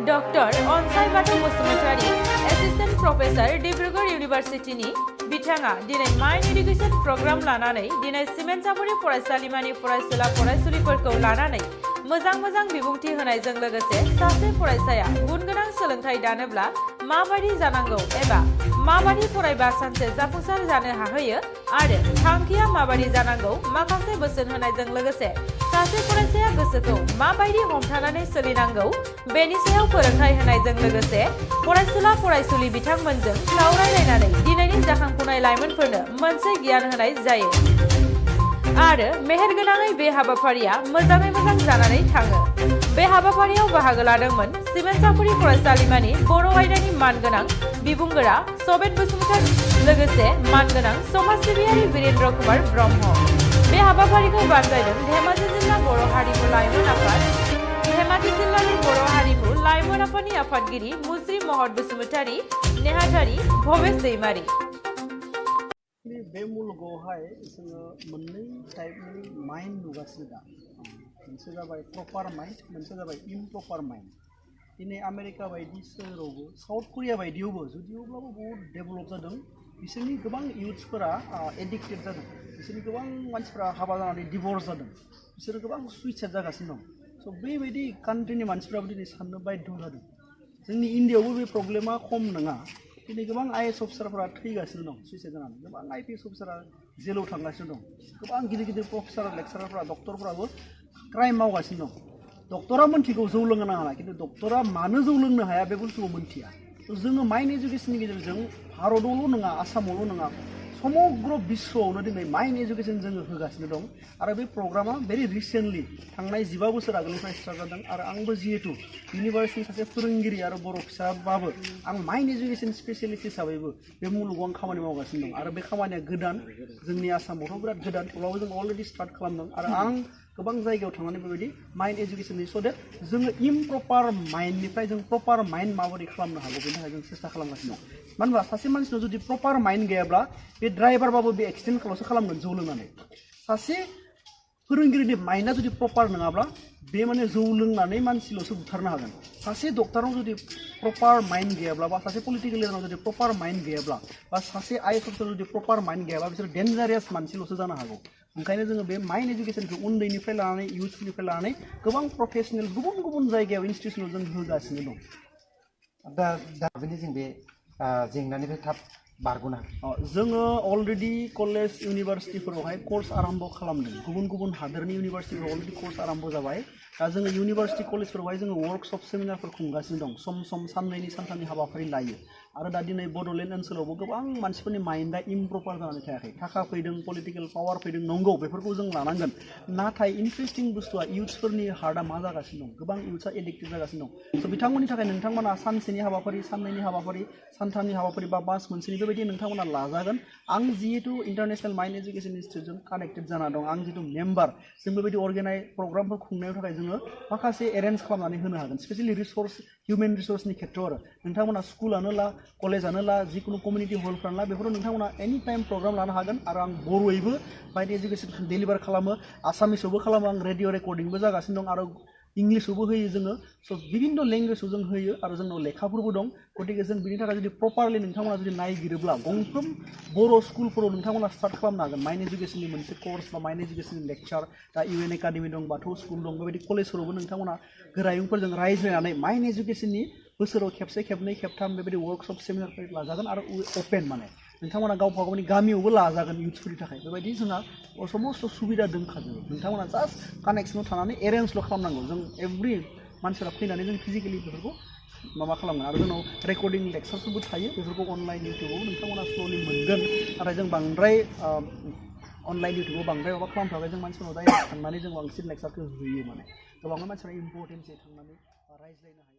Doctor अनसाय बाथौ Basumatary assistant professor Dibrugarh यूनिवर्सिटीनि बिथाङा दिनै mine education programme लानानै दिनै सिमेन्टसापुरि फरायसालिमानि फरायसुला फरायसुलिफोरखौ लानानै मोजां बिबुंथि होनायजों लोगोसे सासे फरायसाया गुनगोनां सोलोंथाइ दानोब्ला माबायदि जानांगौ एबा माबायदि फरायबा सानसे जाफुंसार जानो हाहैयो आरो थांखिया माबायदि जानांगौ माखासे बोसोन होनायजों लोगोसे सासे फरायसाया गोसोखौ माबायदि हमथानानै सोलिनांगौ बेनि सायाव फोरोंथाय होनायजों लोगोसे फरायसुला फरायसुलि बिथांमोनजों सावरायलायनानै दिनैनि जाखांफुनाय लाइमोनफोरनो मोनसे गियान होनाय जायो आरो मेहेरगोनाङै बे हाबाफारिया मोजाङै मोजां जानानै थाङो। बे हाबाफारियाव बाहागो लादोंमोन सिमेन्टसापुरि फरायसालिमानि बर' आयदानि मानगोनां बिबुंगोरा सबेन बसुमतारी लोगोसे मानगोनां समाज सिबियारि वीरेन्द्र कुमार ब्रह्म। बे हाबाफारिखौ बानजायदों धेमाजि जिल्ला बर' हारिमु लाइमोन आफाद धेमाजि जिल्लानि बर' हारिमु लाइमोन आफादनि आफादगिरि मुस्रि महर बसुमतारी नेहाथारि भवेश दैमारी। बे मुलुगावहाय जोङो मोननै टाइपनि माइन्ड नुगासिनो दा मोनसे जाबाय प्रपार माइन्ड मोनसे जाबाय इमप्रपार माइन्ड। दिनै आमेरिका बायदि सोहोरावबो साउथ करिया बायदियावबो जुदिअब्लाबो बहुत डेभेलप जादों। बिसोरनि गोबां इउथ्सफोरा एडिक्टेड जादों। बिसोरनि गोबां मानसिफोरा हाबा जानानै डिभर्स जादों। बिसोरो गोबां सुइसाइड जागासिनो दं। स' बेबायदि कान्ट्रिनि मानसिफ्राबो दिनै साननो बाध्य जादों। जोंनि इण्डियायावबो बे प्रब्लेमा खम नङा। दिनै गोबां आइएस अफिसारफोरा थैगासिनो दं सुइसाइड जानानै, गोबां आइपिएस अफिसारा जेलाव थांगासिनो दं, गोबां गिदिर प्रफेसार लेक्सारारफोरा डक्टरफोराबो क्राइम मावगासिनो दं। डक्टरा मोनथिगौ जौ लोंनो नाङा, खिन्थु डक्टरा मानो जौ लोंनो हाया बे बुस्थुखौ मोनथिया। जोङो माइन्ड एजुकेशननि गेजेरजों भारतावल' नङा आसामावल' नङा समग्र बिश्वआवनो दिनै माइन्ड एजुकेशन जोङो होगासिनो दं आरो बे प्रग्रामा भेरि रिसेन्टलि थांनाय 15 बोसोर आगोलनिफ्राय स्टार्ट जादों आरो आंबो जिहेतु इउनिभार्सिटिनि सासे फोरोंगिरि आरो बर' फिसाबाबो आं माइन्ड एजुकेशन स्पेसियलिस्ट हिसाबैबो बे मुलुगाव आं खामानि मावगासिनो दं आरो बे खामानिया गोदान जोंनि आसामावथ' बिराद गोदान थेवब्लाबो जों अलरेडि स्टार्ट खालामदों आरो आं गोबां जायगायाव थांनानै बेबायदि माइन्ड एजुकेशननि स' देट जोङो इमप्रपार माइन्डनिफ्राय जों प्रपार माइन्ड माबोरै खालामनो हागौ बेनि थाखाय जों सेस्था खालामगासिनो दं। मानो होनबा सासे मानसिनाव जुदि प्रपार माइन्ड गैयाब्ला बे ड्राइभारबाबो बे एक्सिडेन्टखौल'सो खालामगोन जौ लोंनानै। सासे फोरोंगिरिनि माइन्डआ जुदि प्रपार नङाब्ला बे माने जौ लोंनानै मानसिल'सो बुथारनो हागोन। सासे डक्टरनाव जुदि प्रपार माइन्ड गैयाब्ला बा सासे पलिटिकेल लिडारनाव जुदि प्रपार माइन्ड गैयाब्ला बा सासे आइएस अफिसार जुदि प्रपार माइन्ड गैयाब्ला बिसोर डेन्जारियास मानसिल'सो जानो हागौ। ओंखायनो जोङो बे माइन्ड एजुकेशनखौ उन्दैनिफ्राय लानानै इउथफोरनिफ्राय लानानै गोबां प्रफेसनेल गुबुन जायगायाव इनस्टिटिउसनाव जों होगासिनो दं। दा बेनि जों बे जेंनानिफ्राय थाब बारग'नो जोङो अलरेडि कलेज इउनिभारसिटिफोरावहाय कर्स आरम्भ खालामदों। गुबुन हादोरनि इउनिभारसिटिफोराव अलरेडि कर्स आरम्भ जाबाय। दा जोङो इउनिभारसिटि कलेजफोरावहाय जोङो वर्कशप सेमिनारफोर खुंगासिनो दं। सम साननैनि सानथामनि हाबाफारि लायो आरो दा दिनै बड'लेण्ड ओनसोलावबो गोबां मानसिफोरनि माइन्डआ इमप्रपार जानानै थायाखै। थाखा फैदों, पलिटिकेल पावार फैदों, नंगौ बेफोरखौ जों लानांगोन। नाथाय इन्टारेस्टिं बुस्थुआ इउथ्सफोरनि हार्टआ मा जागासिनो दं, गोबां इउथ्सआ एडिक्टेड जागासिनो दं। स' बिथांमोननि थाखाय नोंथांमोना सानसेनि हाबाफारि, साननैनि हाबाफारि, सानथामनि हाबाफारि बा मास मोनसेनि बेबायदि नोंथांमोना लाजागोन। आं जिहेतु इन्टारनेशनेल माइन्ड एजुकेशन इन्स्टिट्यूटजों कानेक्टेड जाना दं, आं जितु मेम्बार, जों बेबायदि अर्गेनाइज प्रग्रामफोर खुंनायनि थाखाय जोङो माखासे एरेन्ज खालामनानै होनो हागोन। स्पेसियेलि रिसोर्स हिउमेन रिसोर्सनि खेथ्रआव आरो नोंथांमोना स्कुलानो ला, कलेजानो ला, जिखुनु कमिउनिटि हलफ्रानो ला, बेफोराव नोंथांमोना एनि टाइम प्रग्राम लानो हागोन आरो आं बर'यैबो माइन्ड एजुकेशन डेलिभार खालामो, आसामिसावबो खालामो, आं रेडिअ रेकर्डिंबो जागासिनो दं आरो इंलिसावबो होयो जोङो। स' बिभिन्न लेंगुवेजाव जों होयो आरो जोंनाव लेखाफोरबो दं। गतिके जों बिनि थाखाय जुदि प्रपारलि नोंथांमोना जुदि नायगिरोब्ला गंफ्रोम बर' स्कुलफोराव नोंथांमोना स्टार्ट खालामनो हागोन माइन्ड एजुकेशननि मोनसे कर्स बा माइन्ड एजुकेशननि लेक्चार। दा UN एकाडेमि दं, बाथौ स्कुल दं, बेबायदि कलेजफोरावबो नोंथांमोना गोरायुंफोरजों रायज्लायनानै माइन्ड एजुकेशननि बोसोराव खेबसे खेबनै खेबथाम बेबायदि वर्कशप सेमिनारफोर लाजागोन आरो अपेन माने नोंथांमोना गावबा गावनि गामियावबो लाजागोन इउथ्सफोरनि थाखाय। बेबायदि जोंहा समस्त सुबिदा दंखाजोबो। नोंथांमोना जास्ट कानेक्सनाव थानानै एरेन्जल' खालामनांगौ। जों एभ्रि मानसिफ्रा फैनानै जों फिजिकेलि बेफोरखौ माबा खालामगोन आरो जोंनाव रेकर्डिं लेक्चारफोरबो थायो। बेफोरखौ अनलाइन इउटुबाव नोंथांमोना स्ल'लि मोनगोन। नाथाय जों बांद्राय अनलाइन इउटुबाव बांद्राय माबा खालामथारबाय। जों मानसिफोरनाव डाइरेक्ट थांनानै जों बांसिन लेक्चारखौ होयो माने गोबां मानसिफ्रा इम्परटेन्सै थांनानै रायज्लायनो हायो।